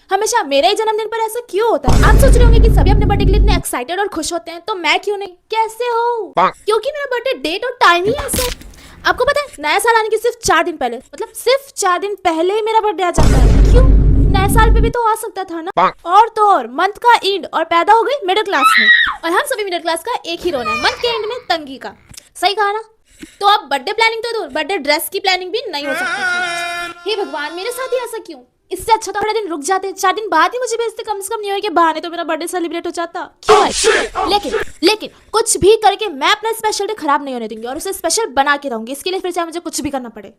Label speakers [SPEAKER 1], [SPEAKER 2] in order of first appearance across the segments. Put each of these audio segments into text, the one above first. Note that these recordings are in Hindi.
[SPEAKER 1] हमेशा मेरा ही जन्मदिन पर ऐसा क्यों होता है? आप सोच रहे होंगे कि सभी अपने बर्थडे के लिए इतने एक्साइटेड और खुश होते हैं, तो मैं क्यों नहीं? कैसे हो? क्योंकि मेरा बर्थडे डेट और टाइम ही ऐसा है। आपको पता है, नया साल आने के सिर्फ 4 दिन पहले, मतलब सिर्फ 4 दिन पहले ही मेरा बर्थडे आ जाता है। क्यों? नए साल पे भी तो आ सकता था ना। और तो और मंथ का एंड और पैदा हो गई मिडिल क्लास में, और हम सभी मिडिल क्लास का एक ही रोना है, मंथ के एंड में तंगी का। सही कहा ना? तो अब बर्थडे प्लानिंग तो दूर, बर्थडे ड्रेस की प्लानिंग भी नहीं हो सकती थी। हे भगवान, मेरे साथ ही ऐसा क्यों? इससे अच्छा तो थोड़ा दिन रुक जाते, 4 दिन बाद ही मुझे भेजते, कम से कम न्यू ईयर के बहाने तो मेरा बर्थडे सेलिब्रेट हो जाता। क्यों है? लेकिन कुछ भी करके मैं अपना स्पेशल डे खराब नहीं होने दूंगी और उसे स्पेशल बना के रहूंगी। इसके लिए फिर चाहे मुझे कुछ भी करना पड़े,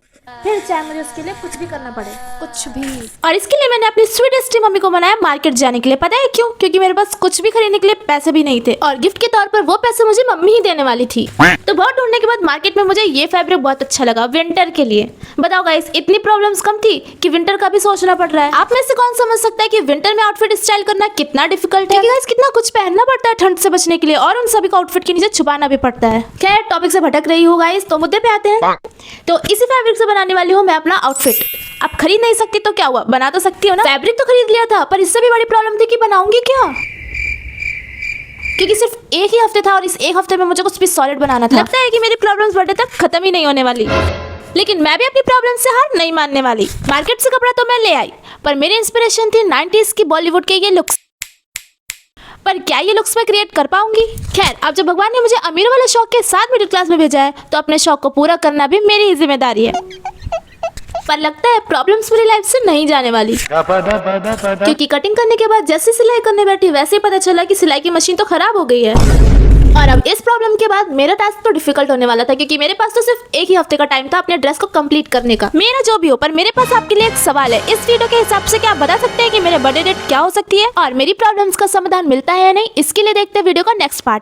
[SPEAKER 1] कुछ भी। और इसके लिए मैंने अपनी स्वीटेस्ट मम्मी को मनाया मार्केट जाने के लिए। पता है क्यों? क्योंकि मेरे पास कुछ भी खरीदने के लिए पैसे भी नहीं थे और गिफ्ट के तौर पर वो पैसे मुझे मम्मी ही देने वाली थी। तो बहुत ढूंढने के बाद मार्केट में मुझे ये फैब्रिक बहुत अच्छा लगा विंटर के लिए। बताओ गाइस, इतनी प्रॉब्लम्स कम थी कि विंटर का भी सोचना पड़ रहा है। आप में से कौन समझ सकता है कि विंटर में आउटफिट स्टाइल करना कितना डिफिकल्ट है? गाइस, कितना कुछ पहनना पड़ता है ठंड से बचने के लिए, और उन सभी को आउटफिट के नीचे छुपाना भी पड़ता है। खैर, टॉपिक से भटक रही हो गाइस, तो मुद्दे पे आते हैं। तो इसी फैब्रिक से बनाने वाली हूँ मैं अपना आउटफिट। अब खरीद नहीं सकती तो क्या हुआ, बना तो सकती हो ना। फैब्रिक तो खरीद लिया था, पर इससे भी बड़ी प्रॉब्लम थी कि बनाऊंगी क्या, क्योंकि सिर्फ एक ही हफ्ते था और इस एक हफ्ते में मुझे कुछ भी सॉलिड बनाना था। लगता है कि मेरी प्रॉब्लम्स बर्थडे तक खत्म ही नहीं होने वाली, लेकिन मैं भी अपनी प्रॉब्लम से हार नहीं मानने वाली। मार्केट से कपड़ा तो मैं ले आई, पर मेरी इंस्पिरेशन थी 90s की बॉलीवुड के ये लुक्स। पर क्या ये लुक्स मैं क्रिएट कर पाऊंगी? खैर, अब जब भगवान ने मुझे अमीरों वाले शौक के साथ मिडिल क्लास में भेजा है, तो अपने शौक को पूरा करना भी मेरी ही जिम्मेदारी है। पर लगता है प्रॉब्लम्स मेरी लाइफ से नहीं जाने वाली, क्योंकि कटिंग करने के बाद जैसे सिलाई करने बैठी वैसे ही पता चला कि सिलाई की मशीन तो खराब हो गई है। और अब इस प्रॉब्लम के बाद मेरा टास्क तो डिफिकल्ट होने वाला था, क्योंकि मेरे पास तो सिर्फ एक ही हफ्ते का टाइम था अपने ड्रेस को कंप्लीट करने का। मेरा जो भी हो, पर मेरे पास आपके लिए एक सवाल है। इस वीडियो के हिसाब से क्या आप बता सकते हैं कि मेरे बर्थडे डेट क्या हो सकती है और मेरी प्रॉब्लम्स का समाधान मिलता है या नहीं? इसके लिए देखते हैं वीडियो का नेक्स्ट पार्ट।